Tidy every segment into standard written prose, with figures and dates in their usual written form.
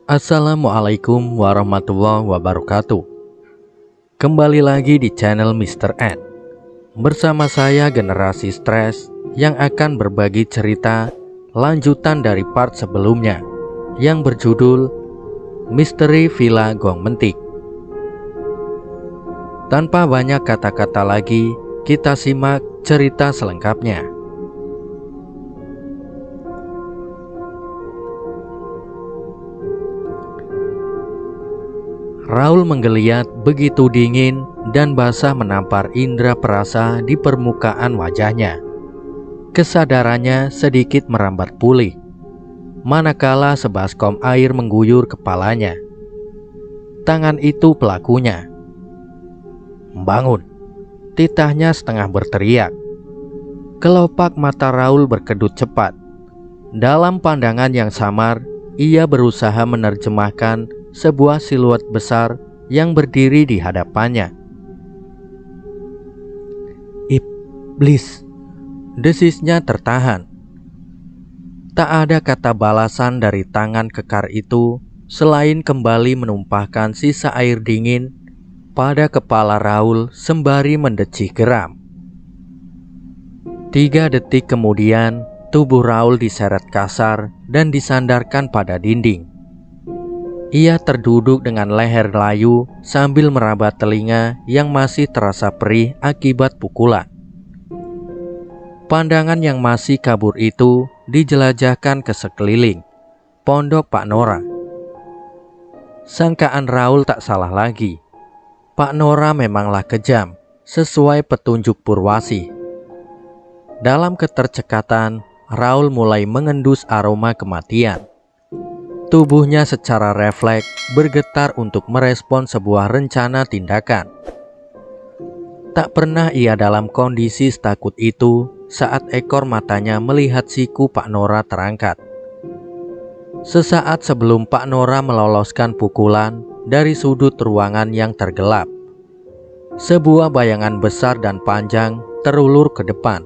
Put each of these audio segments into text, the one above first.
Assalamualaikum warahmatullahi wabarakatuh. Kembali lagi di channel Mr. N. Bersama saya Generasi Stres yang akan berbagi cerita lanjutan dari part sebelumnya yang berjudul Misteri Villa Gong Mentik. Tanpa banyak kata-kata lagi, kita simak cerita selengkapnya. Raul menggeliat begitu dingin dan basah menampar indera perasa di permukaan wajahnya. Kesadarannya sedikit merambat pulih, manakala sebaskom air mengguyur kepalanya. Tangan itu pelakunya. "Bangun!" titahnya setengah berteriak. Kelopak mata Raul berkedut cepat. Dalam pandangan yang samar, ia berusaha menerjemahkan sebuah siluet besar yang berdiri di hadapannya. "Iblis!" desisnya tertahan. Tak ada kata balasan dari tangan kekar itu selain kembali menumpahkan sisa air dingin pada kepala Raul sembari mendecih geram. 3 detik kemudian, tubuh Raul diseret kasar dan disandarkan pada dinding. Ia terduduk dengan leher layu sambil meraba telinga yang masih terasa perih akibat pukulan. Pandangan yang masih kabur itu dijelajahkan ke sekeliling pondok Pak Nora. Sangkaan Raul tak salah lagi. Pak Nora memanglah kejam, sesuai petunjuk Purwasi. Dalam ketercekatan, Raul mulai mengendus aroma kematian. Tubuhnya secara refleks bergetar untuk merespon sebuah rencana tindakan. Tak pernah ia dalam kondisi setakut itu saat ekor matanya melihat siku Pak Nora terangkat. Sesaat sebelum Pak Nora meloloskan pukulan dari sudut ruangan yang tergelap, sebuah bayangan besar dan panjang terulur ke depan.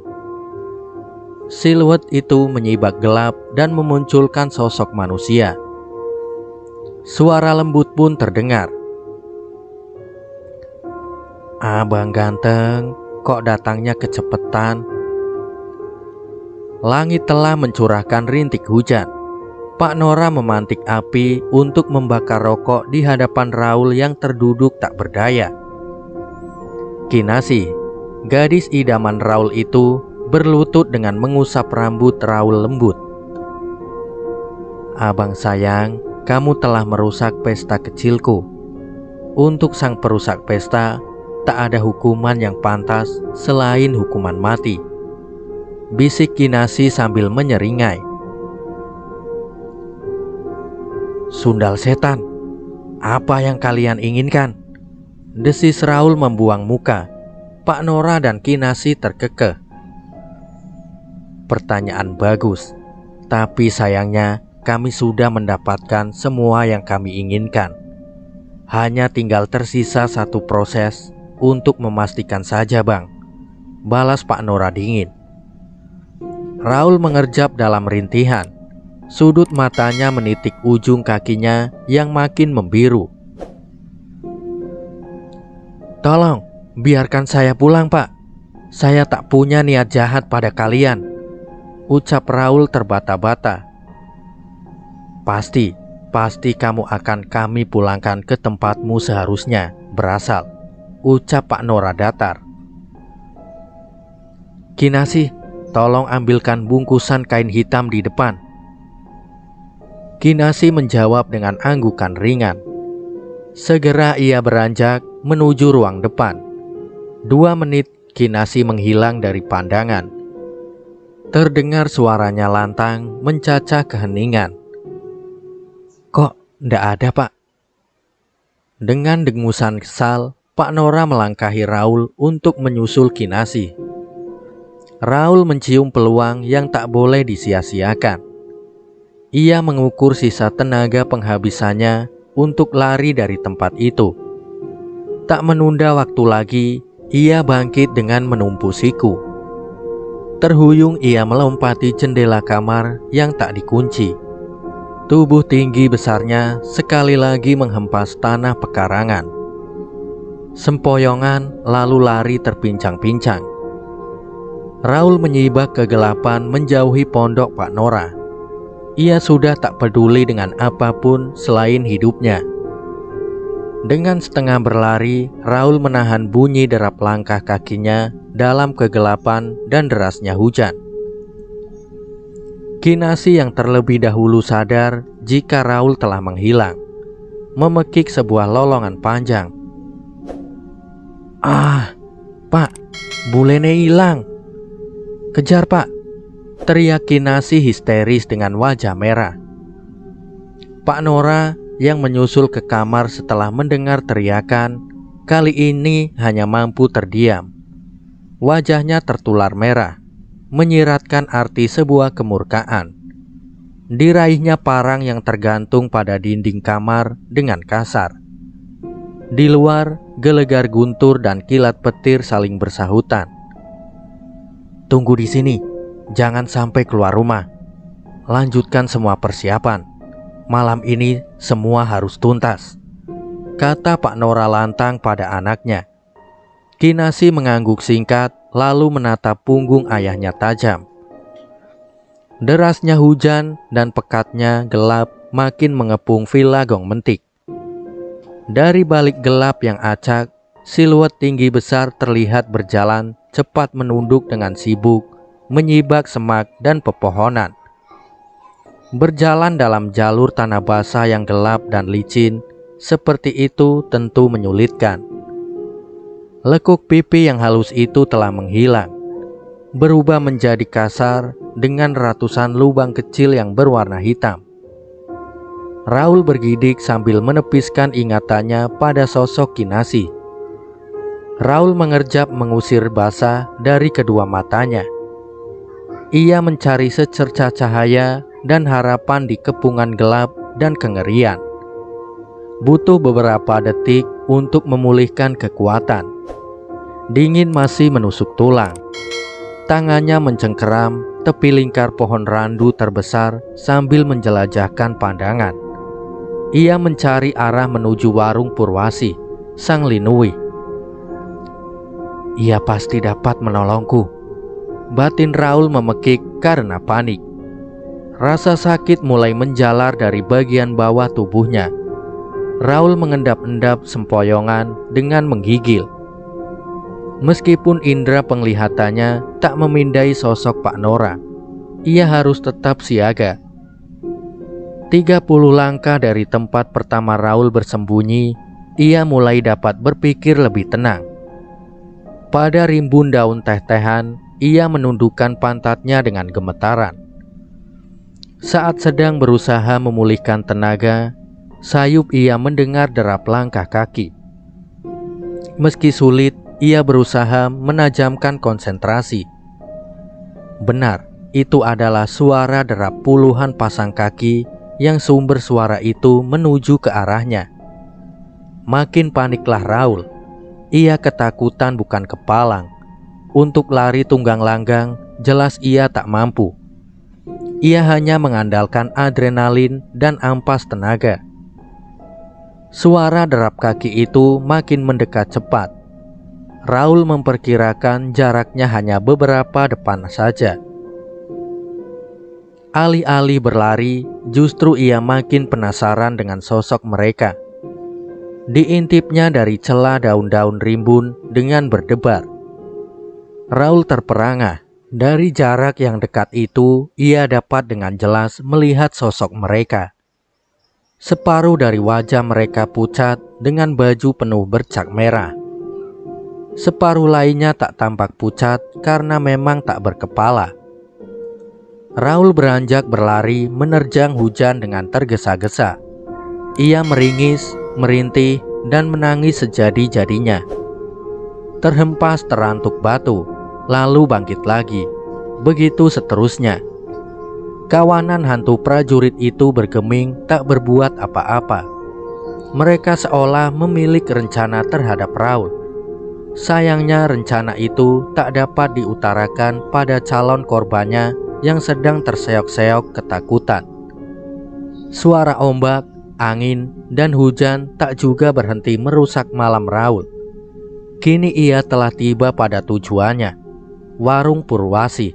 Siluet itu menyibak gelap dan memunculkan sosok manusia. Suara lembut pun terdengar. "Abang ganteng, kok datangnya kecepetan?" Langit telah mencurahkan rintik hujan. Pak Nora memantik api untuk membakar rokok di hadapan Raul yang terduduk tak berdaya. Kinasi, gadis idaman Raul itu, berlutut dengan mengusap rambut Raul lembut. "Abang sayang, kamu telah merusak pesta kecilku. Untuk sang perusak pesta, tak ada hukuman yang pantas selain hukuman mati," bisik Kinasi sambil menyeringai. "Sundal setan, apa yang kalian inginkan?" desis Raul membuang muka. Pak Nora dan Kinasi terkekeh. "Pertanyaan bagus, tapi sayangnya kami sudah mendapatkan semua yang kami inginkan. Hanya tinggal tersisa satu proses untuk memastikan saja, Bang," balas Pak Nora dingin. Raul mengerjap dalam rintihan. Sudut matanya menitik ujung kakinya yang makin membiru. "Tolong, biarkan saya pulang, Pak. Saya tak punya niat jahat pada kalian," ucap Raul terbata-bata. Pasti kamu akan kami pulangkan ke tempatmu seharusnya berasal," ucap Pak Nora datar. "Kinasi, tolong ambilkan bungkusan kain hitam di depan." Kinasi menjawab dengan anggukan ringan. Segera ia beranjak menuju ruang depan. 2 menit Kinasi menghilang dari pandangan. Terdengar suaranya lantang mencacah keheningan. "Kok ndak ada, Pak?" Dengan dengusan kesal, Pak Nora melangkahi Raul untuk menyusul Kinasi. Raul mencium peluang yang tak boleh disia-siakan. Ia mengukur sisa tenaga penghabisannya untuk lari dari tempat itu. Tak menunda waktu lagi, ia bangkit dengan menumpu siku. Terhuyung ia melompati jendela kamar yang tak dikunci. Tubuh tinggi besarnya sekali lagi menghempas tanah pekarangan. Sempoyongan lalu lari terpincang-pincang. Raul menyibak kegelapan menjauhi pondok Pak Nora. Ia sudah tak peduli dengan apapun selain hidupnya. Dengan setengah berlari, Raul menahan bunyi derap langkah kakinya dalam kegelapan dan derasnya hujan. Kinasih yang terlebih dahulu sadar jika Raul telah menghilang, memekik sebuah lolongan panjang. "Ah, Pak, bulene hilang. Kejar, Pak!" teriak Kinasih histeris dengan wajah merah. Pak Nora yang menyusul ke kamar setelah mendengar teriakan, kali ini hanya mampu terdiam. Wajahnya tertular merah, menyiratkan arti sebuah kemurkaan. Diraihnya parang yang tergantung pada dinding kamar dengan kasar. Di luar, gelegar guntur dan kilat petir saling bersahutan. "Tunggu di sini, jangan sampai keluar rumah. Lanjutkan semua persiapan. Malam ini semua harus tuntas," kata Pak Nora lantang pada anaknya. Kinasih mengangguk singkat, lalu menatap punggung ayahnya tajam. Derasnya hujan dan pekatnya gelap makin mengepung villa Gong Mentik. Dari balik gelap yang acak, siluet tinggi besar terlihat berjalan cepat menunduk dengan sibuk, menyibak semak dan pepohonan. Berjalan dalam jalur tanah basah yang gelap dan licin, seperti itu tentu menyulitkan. Lekuk pipi yang halus itu telah menghilang, berubah menjadi kasar dengan ratusan lubang kecil yang berwarna hitam. Raul bergidik sambil menepiskan ingatannya pada sosok Kinasih. Raul mengerjap mengusir basah dari kedua matanya. Ia mencari secercah cahaya dan harapan di kepungan gelap dan kengerian. Butuh beberapa detik untuk memulihkan kekuatan. Dingin masih menusuk tulang. Tangannya mencengkeram tepi lingkar pohon randu terbesar sambil menjelajahkan pandangan. Ia mencari arah menuju warung Purwasi, Sang Linui. "Ia pasti dapat menolongku," batin Raul memekik karena panik. Rasa sakit mulai menjalar dari bagian bawah tubuhnya. Raul mengendap-endap sempoyongan dengan menggigil. Meskipun indera penglihatannya tak memindai sosok Pak Nora, ia harus tetap siaga. 30 langkah dari tempat pertama Raul bersembunyi, ia mulai dapat berpikir lebih tenang. Pada rimbun daun teh-tehan, ia menundukkan pantatnya dengan gemetaran. Saat sedang berusaha memulihkan tenaga, sayup ia mendengar derap langkah kaki. Meski sulit, ia berusaha menajamkan konsentrasi. Benar, itu adalah suara derap puluhan pasang kaki yang sumber suara itu menuju ke arahnya. Makin paniklah Raul. Ia ketakutan bukan kepalang. Untuk lari tunggang langgang, jelas ia tak mampu. Ia hanya mengandalkan adrenalin dan ampas tenaga. Suara derap kaki itu makin mendekat cepat. Raul memperkirakan jaraknya hanya beberapa depan saja. Alih-alih berlari, justru ia makin penasaran dengan sosok mereka. Diintipnya dari celah daun-daun rimbun dengan berdebar. Raul terperangah. Dari jarak yang dekat itu, ia dapat dengan jelas melihat sosok mereka. Separuh dari wajah mereka pucat dengan baju penuh bercak merah. Separuh lainnya tak tampak pucat karena memang tak berkepala. Raul beranjak berlari menerjang hujan dengan tergesa-gesa. Ia meringis, merintih, dan menangis sejadi-jadinya. Terhempas terantuk batu, lalu bangkit lagi. Begitu seterusnya. Kawanan hantu prajurit itu bergeming tak berbuat apa-apa. Mereka seolah memiliki rencana terhadap Raul. Sayangnya rencana itu tak dapat diutarakan pada calon korbannya yang sedang terseok-seok ketakutan. Suara ombak, angin, dan hujan tak juga berhenti merusak malam Raul. Kini ia telah tiba pada tujuannya, warung Purwasi.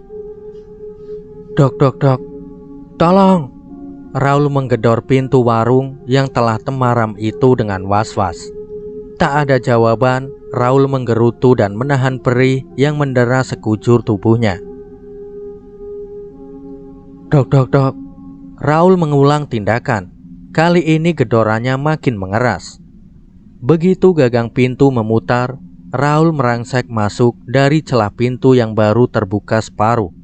Dok, dok, dok, tolong! Raul menggedor pintu warung yang telah temaram itu dengan was-was. Tak ada jawaban, Raul menggerutu dan menahan perih yang mendera sekujur tubuhnya. Dok, dok, dok. Raul mengulang tindakan. Kali ini gedorannya makin mengeras. Begitu gagang pintu memutar, Raul merangsek masuk dari celah pintu yang baru terbuka separuh.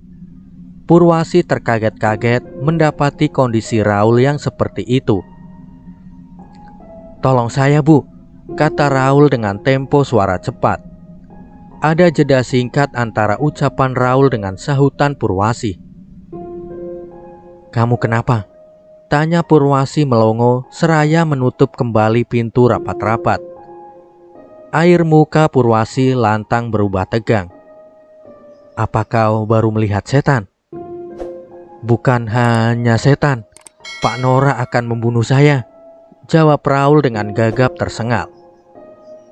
Purwasi terkaget-kaget mendapati kondisi Raul yang seperti itu. Tolong saya, Bu, kata Raul dengan tempo suara cepat. Ada jeda singkat antara ucapan Raul dengan sahutan Purwasi. Kamu kenapa? Tanya Purwasi melongo seraya menutup kembali pintu rapat-rapat. Air muka Purwasi lantang berubah tegang. Apa kau baru melihat setan? Bukan hanya setan, Pak Nora akan membunuh saya, jawab Raul dengan gagap tersengal.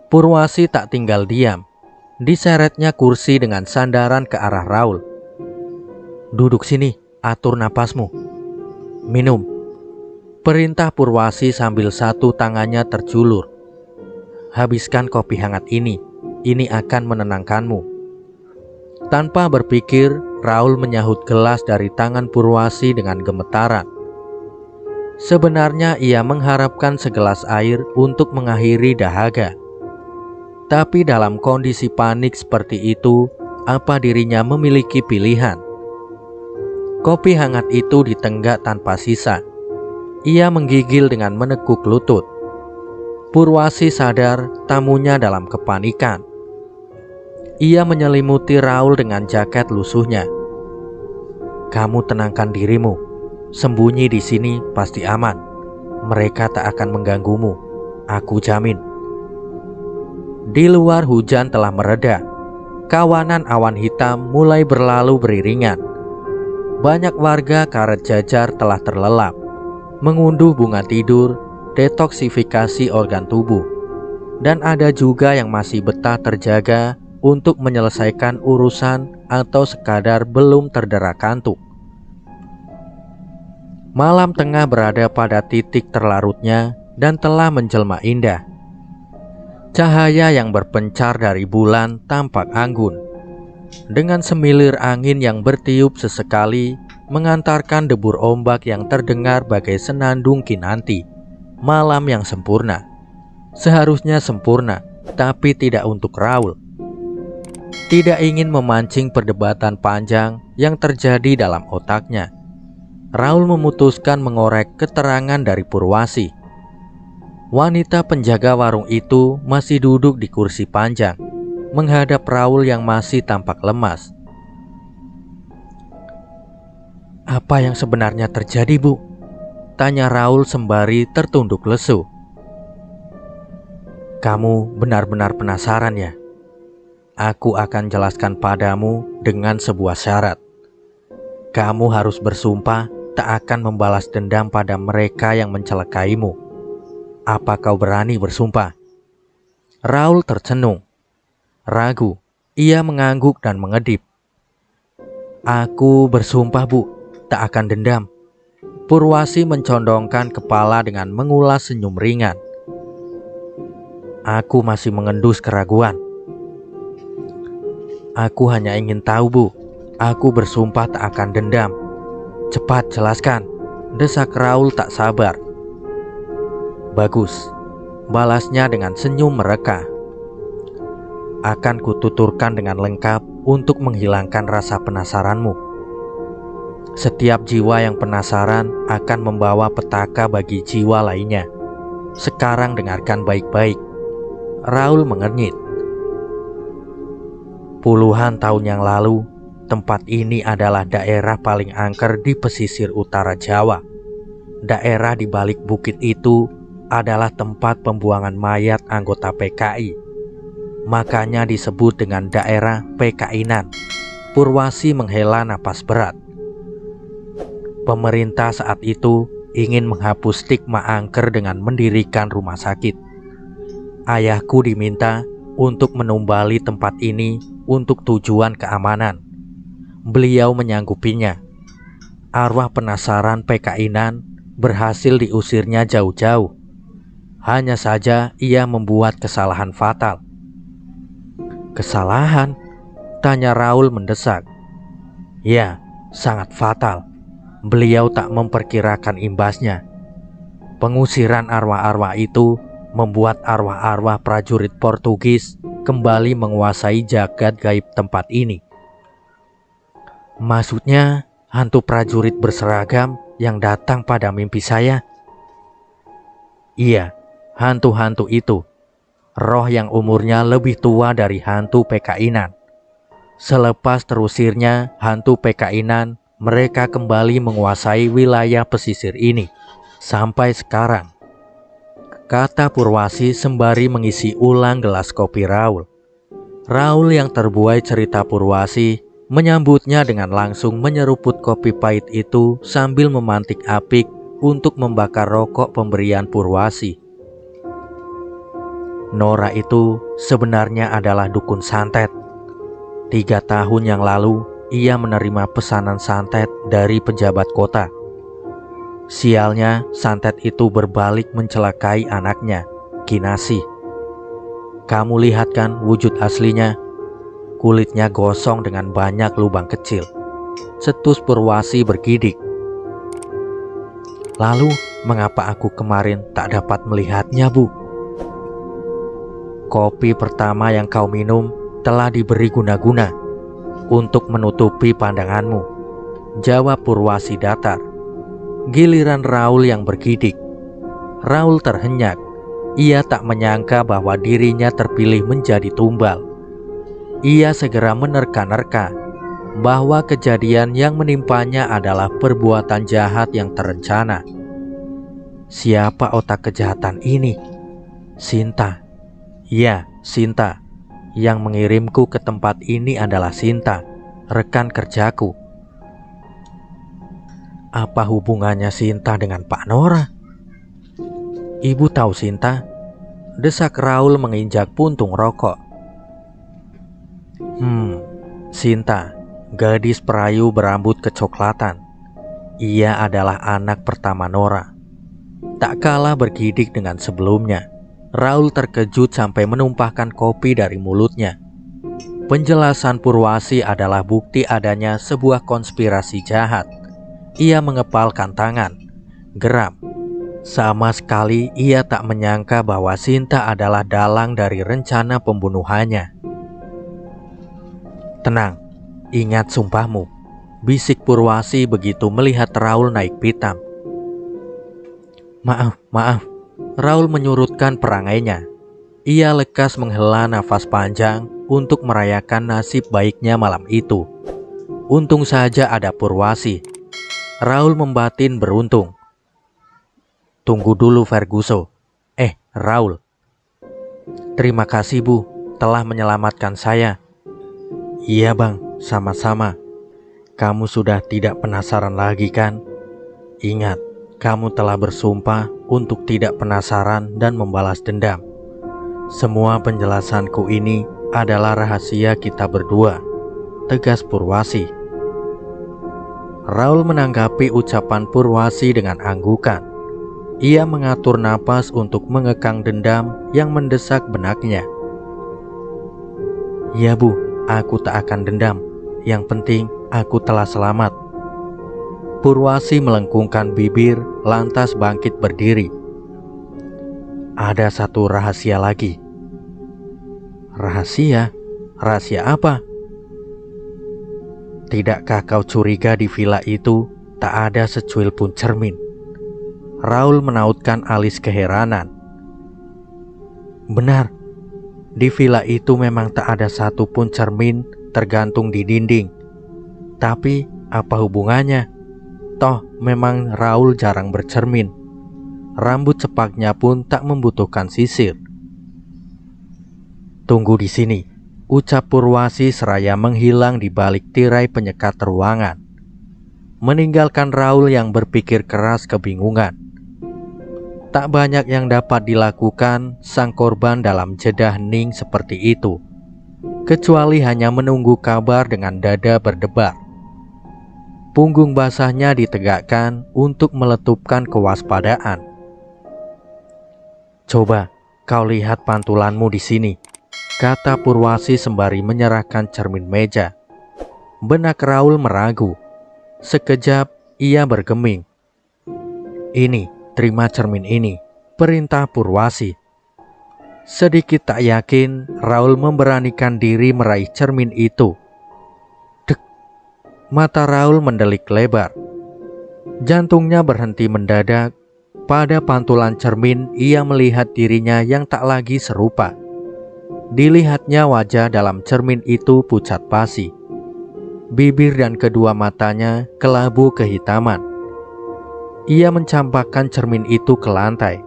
Purwasi tak tinggal diam. Diseretnya kursi dengan sandaran ke arah Raul. Duduk sini, atur napasmu. Minum, perintah Purwasi sambil satu tangannya terjulur. Habiskan kopi hangat ini akan menenangkanmu. Tanpa berpikir, Raul menyahut gelas dari tangan Purwasi dengan gemetaran. Sebenarnya ia mengharapkan segelas air untuk mengakhiri dahaga. Tapi dalam kondisi panik seperti itu, apa dirinya memiliki pilihan? Kopi hangat itu ditenggak tanpa sisa. Ia menggigil dengan menekuk lutut. Purwasi sadar tamunya dalam kepanikan. Ia menyelimuti Raul dengan jaket lusuhnya. Kamu tenangkan dirimu. Sembunyi di sini pasti aman. Mereka tak akan mengganggumu. Aku jamin. Di luar hujan telah mereda. Kawanan awan hitam mulai berlalu beriringan. Banyak warga karet jajar telah terlelap, mengunduh bunga tidur, detoksifikasi organ tubuh. Dan ada juga yang masih betah terjaga untuk menyelesaikan urusan atau sekadar belum terdera kantuk. Malam tengah berada pada titik terlarutnya dan telah menjelma indah. Cahaya yang berpencar dari bulan tampak anggun. Dengan semilir angin yang bertiup sesekali mengantarkan debur ombak yang terdengar bagai senandung kinanti. Malam yang sempurna. Seharusnya sempurna, tapi tidak untuk Raul. Tidak ingin memancing perdebatan panjang yang terjadi dalam otaknya, Raul memutuskan mengorek keterangan dari Purwasi. Wanita penjaga warung itu masih duduk di kursi panjang menghadap Raul yang masih tampak lemas. Apa yang sebenarnya terjadi, Bu? Tanya Raul sembari tertunduk lesu. Kamu benar-benar penasaran ya? Aku akan jelaskan padamu dengan sebuah syarat. Kamu harus bersumpah tak akan membalas dendam pada mereka yang mencelakaimu. Apa kau berani bersumpah? Raul tercenung. Ragu, ia mengangguk dan mengedip. Aku bersumpah, Bu, tak akan dendam. Purwasi mencondongkan kepala dengan mengulas senyum ringan. Aku masih mengendus keraguan. Aku hanya ingin tahu, Bu. Aku bersumpah tak akan dendam. Cepat jelaskan, desak Raul tak sabar. Bagus, balasnya dengan senyum mereka. Akan kututurkan dengan lengkap untuk menghilangkan rasa penasaranmu. Setiap jiwa yang penasaran akan membawa petaka bagi jiwa lainnya. Sekarang dengarkan baik-baik. Raul mengernyit. Puluhan tahun yang lalu, tempat ini adalah daerah paling angker di pesisir utara Jawa. Daerah di balik bukit itu adalah tempat pembuangan mayat anggota PKI. Makanya disebut dengan daerah PKI-nan. Purwasi menghela napas berat. Pemerintah saat itu ingin menghapus stigma angker dengan mendirikan rumah sakit. Ayahku diminta untuk menumbali tempat ini untuk tujuan keamanan. Beliau menyanggupinya. Arwah penasaran PKI-nan berhasil diusirnya jauh-jauh. Hanya saja ia membuat kesalahan fatal. Kesalahan? Tanya Raul mendesak. Ya, sangat fatal. Beliau tak memperkirakan imbasnya. Pengusiran arwah-arwah itu membuat arwah-arwah prajurit Portugis kembali menguasai jagat gaib tempat ini. Maksudnya hantu prajurit berseragam yang datang pada mimpi saya? Iya, hantu-hantu itu. Roh yang umurnya lebih tua dari hantu PKI-nan. Selepas terusirnya hantu PKI-nan, mereka kembali menguasai wilayah pesisir ini. Sampai sekarang, kata Purwasi sembari mengisi ulang gelas kopi Raul. Raul yang terbuai cerita Purwasi menyambutnya dengan langsung menyeruput kopi pahit itu sambil memantik apik untuk membakar rokok pemberian Purwasi. Nora itu sebenarnya adalah dukun santet. 3 tahun yang lalu, ia menerima pesanan santet dari pejabat kota. Sialnya, santet itu berbalik mencelakai anaknya, Kinasi. Kamu lihat kan wujud aslinya? Kulitnya gosong dengan banyak lubang kecil. Cetus Purwasi bergidik. Lalu, mengapa aku kemarin tak dapat melihatnya, Bu? Kopi pertama yang kau minum telah diberi guna-guna untuk menutupi pandanganmu, jawab Purwasi datar. Giliran Raul yang bergidik. Raul terhenyak. Ia tak menyangka bahwa dirinya terpilih menjadi tumbal. Ia segera menerka-nerka bahwa kejadian yang menimpanya adalah perbuatan jahat yang terencana. Siapa otak kejahatan ini? Sinta. Ya, Sinta. Yang mengirimku ke tempat ini adalah Sinta, rekan kerjaku. Apa hubungannya Sinta dengan Pak Nora? Ibu tahu Sinta? Desak Raul menginjak puntung rokok. Sinta, gadis perayu berambut kecoklatan. Ia adalah anak pertama Nora. Tak kalah bergidik dengan sebelumnya. Raul terkejut sampai menumpahkan kopi dari mulutnya. Penjelasan Purwasi adalah bukti adanya sebuah konspirasi jahat. Ia mengepalkan tangan, geram. Sama sekali ia tak menyangka bahwa Sinta adalah dalang dari rencana pembunuhannya. Tenang, ingat sumpahmu, bisik Purwasi begitu melihat Raul naik pitam. Maaf. Raul menyurutkan perangainya. Ia lekas menghela nafas panjang untuk merayakan nasib baiknya malam itu. Untung saja ada Purwasi. Raul membatin beruntung. Tunggu dulu Ferguso. Raul. Terima kasih Bu, telah menyelamatkan saya. Iya Bang, sama-sama. Kamu sudah tidak penasaran lagi kan? Ingat, kamu telah bersumpah untuk tidak penasaran dan membalas dendam. Semua penjelasanku ini adalah rahasia kita berdua, tegas Purwasi. Raul menanggapi ucapan Purwasi dengan anggukan. Ia mengatur napas untuk mengekang dendam yang mendesak benaknya. Ya Bu, aku tak akan dendam. Yang penting aku telah selamat. Purwasi melengkungkan bibir, lantas bangkit berdiri. Ada satu rahasia lagi. Rahasia? Rahasia apa? Tidakkah kau curiga di villa itu tak ada secuil pun cermin? Raul menautkan alis keheranan. Benar, di villa itu memang tak ada satu pun cermin tergantung di dinding. Tapi apa hubungannya? Toh memang Raul jarang bercermin. Rambut cepaknya pun tak membutuhkan sisir. Tunggu di sini, ucap Purwasi seraya menghilang di balik tirai penyekat ruangan. meninggalkan Raul yang berpikir keras kebingungan. Tak banyak yang dapat dilakukan sang korban dalam jeda hening seperti itu, kecuali hanya menunggu kabar dengan dada berdebar. Punggung basahnya ditegakkan untuk meletupkan kewaspadaan. "Coba kau lihat pantulanmu di sini," kata Purwasi sembari menyerahkan cermin meja. Benak Raul meragu. Sekejap ia bergeming. "Ini, terima cermin ini," perintah Purwasi. Sedikit tak yakin, Raul memberanikan diri meraih cermin itu. Dek! Mata Raul mendelik lebar. Jantungnya berhenti mendadak. Pada pantulan cermin, ia melihat dirinya yang tak lagi serupa. Dilihatnya wajah dalam cermin itu pucat pasi. Bibir dan kedua matanya kelabu kehitaman. Ia mencampakkan cermin itu ke lantai.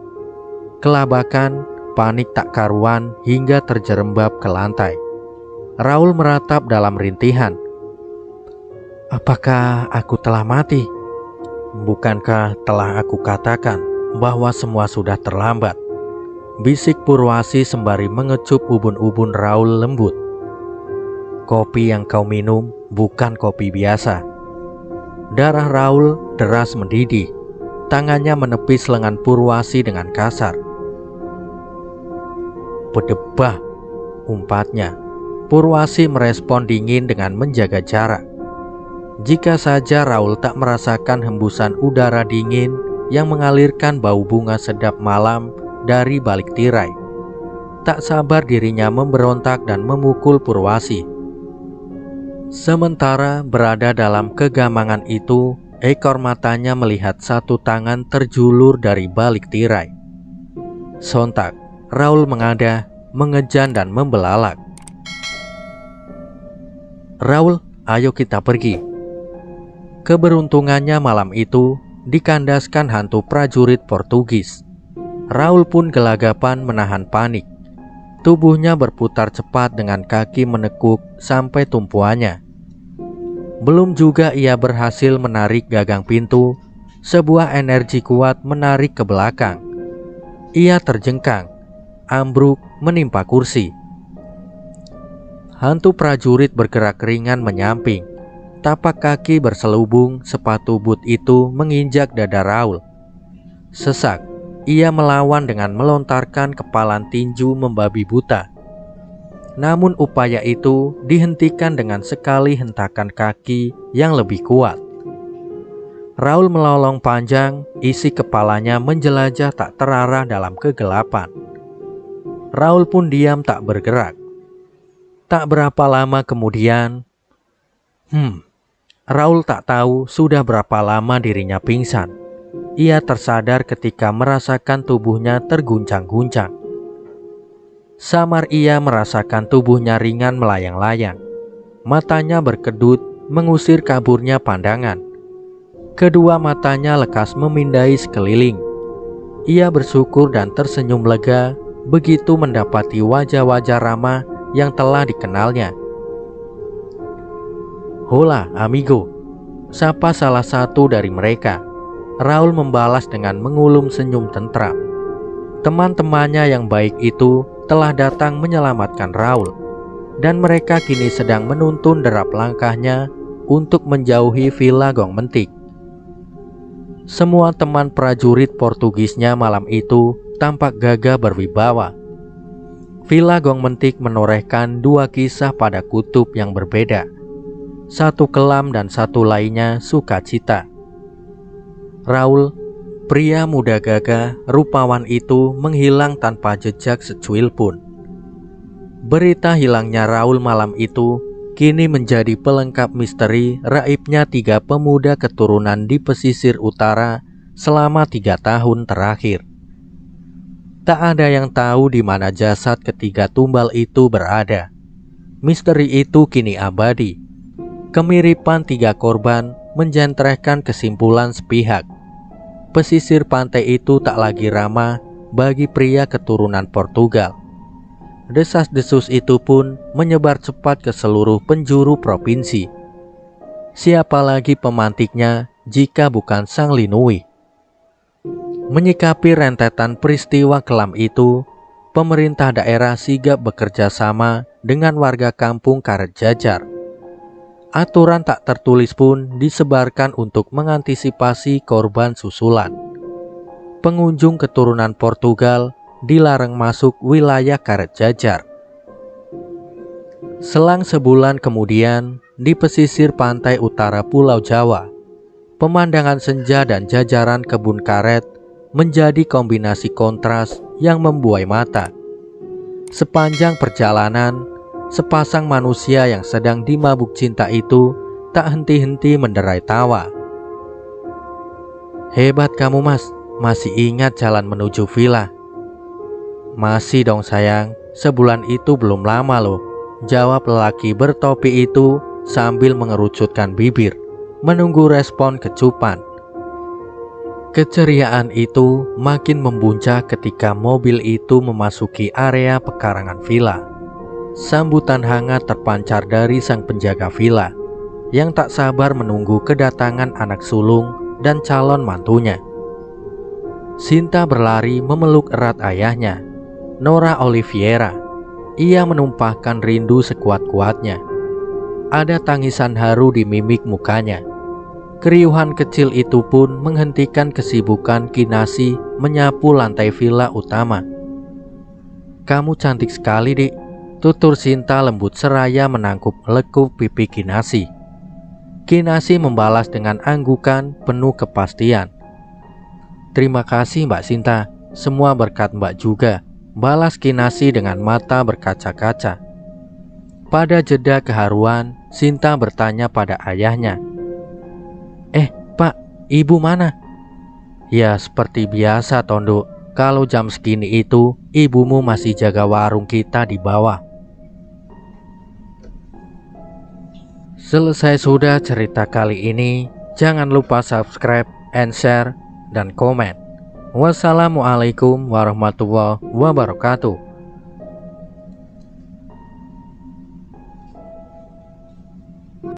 Kelabakan, panik tak karuan hingga terjerembab ke lantai. Raul meratap dalam rintihan. "Apakah aku telah mati? Bukankah telah aku katakan bahwa semua sudah terlambat?" bisik Purwasi sembari mengecup ubun-ubun Raul lembut. "Kopi yang kau minum bukan kopi biasa." Darah Raul deras mendidih. Tangannya menepis lengan Purwasi dengan kasar. "Bedebah," umpatnya. Purwasi merespon dingin dengan menjaga jarak. Jika saja Raul tak merasakan hembusan udara dingin yang mengalirkan bau bunga sedap malam dari balik tirai, tak sabar dirinya memberontak dan memukul Purwasi. Sementara berada dalam kegamangan itu, ekor matanya melihat satu tangan terjulur dari balik tirai. Sontak, Raul mengadah, mengejan dan membelalak. "Raul, ayo kita pergi." Keberuntungannya malam itu dikandaskan hantu prajurit Portugis. Raul pun gelagapan menahan panik. Tubuhnya berputar cepat dengan kaki menekuk sampai tumpuannya. Belum juga ia berhasil menarik gagang pintu, sebuah energi kuat menarik ke belakang. Ia terjengkang, ambruk menimpa kursi. Hantu prajurit bergerak ringan menyamping. Tapak kaki berselubung, sepatu boot itu menginjak dada Raul. Sesak, ia melawan dengan melontarkan kepalan tinju membabi buta. Namun upaya itu dihentikan dengan sekali hentakan kaki yang lebih kuat. Raul melolong panjang, isi kepalanya menjelajah tak terarah dalam kegelapan. Raul pun diam tak bergerak. Tak berapa lama kemudian, Raul tak tahu sudah berapa lama dirinya pingsan. Ia tersadar ketika merasakan tubuhnya terguncang-guncang. Samar ia merasakan tubuhnya ringan melayang-layang. Matanya berkedut mengusir kaburnya pandangan. Kedua matanya lekas memindai sekeliling. Ia bersyukur dan tersenyum lega begitu mendapati wajah-wajah ramah yang telah dikenalnya. "Hola, amigo," sapa salah satu dari mereka. Raul membalas dengan mengulum senyum tentram. Teman-temannya yang baik itu telah datang menyelamatkan Raul, dan mereka kini sedang menuntun derap langkahnya untuk menjauhi Villa Gong Mentik. Semua teman prajurit Portugisnya malam itu tampak gagah berwibawa. Villa Gong Mentik menorehkan dua kisah pada kutub yang berbeda. Satu kelam dan satu lainnya sukacita. Raul, pria muda gagah rupawan itu menghilang tanpa jejak secuil pun. Berita hilangnya Raul malam itu kini menjadi pelengkap misteri raibnya tiga pemuda keturunan di pesisir utara selama 3 tahun terakhir. Tak ada yang tahu di mana jasad ketiga tumbal itu berada. Misteri itu kini abadi. Kemiripan tiga korban menjentrehkan kesimpulan sepihak. Pesisir pantai itu tak lagi ramah bagi pria keturunan Portugal. Desas-desus itu pun menyebar cepat ke seluruh penjuru provinsi. Siapa lagi pemantiknya jika bukan Sang Linui? Menyikapi rentetan peristiwa kelam itu, pemerintah daerah sigap bekerja sama dengan warga kampung Karet Jajar. Aturan tak tertulis pun disebarkan untuk mengantisipasi korban susulan. Pengunjung keturunan Portugal dilarang masuk wilayah Karet Jajar. Selang sebulan kemudian, di pesisir pantai utara Pulau Jawa, pemandangan senja dan jajaran kebun karet menjadi kombinasi kontras yang membuai mata. Sepanjang perjalanan, sepasang manusia yang sedang dimabuk cinta itu tak henti-henti menderai tawa. "Hebat kamu mas, masih ingat jalan menuju villa?" "Masih dong sayang, sebulan itu belum lama loh," jawab lelaki bertopi itu sambil mengerucutkan bibir, menunggu respon kecupan. Keceriaan itu makin membuncah ketika mobil itu memasuki area pekarangan villa. Sambutan hangat terpancar dari sang penjaga villa, yang tak sabar menunggu kedatangan anak sulung dan calon mantunya. Sinta berlari memeluk erat ayahnya, Nora Oliveira. Ia menumpahkan rindu sekuat-kuatnya. Ada tangisan haru di mimik mukanya. Keriuhan kecil itu pun menghentikan kesibukan Kinasi menyapu lantai villa utama. "Kamu cantik sekali, Dik," tutur Sinta lembut seraya menangkup lekuk pipi Kinasi. Kinasi membalas dengan anggukan penuh kepastian. "Terima kasih Mbak Sinta, semua berkat Mbak juga," balas Kinasi dengan mata berkaca-kaca. Pada jeda keharuan, Sinta bertanya pada ayahnya, Pak, ibu mana?" "Ya seperti biasa Tondo, kalau jam segini itu ibumu masih jaga warung kita di bawah." Selesai sudah cerita kali ini. Jangan lupa subscribe and share dan komen. Wassalamualaikum warahmatullahi wabarakatuh.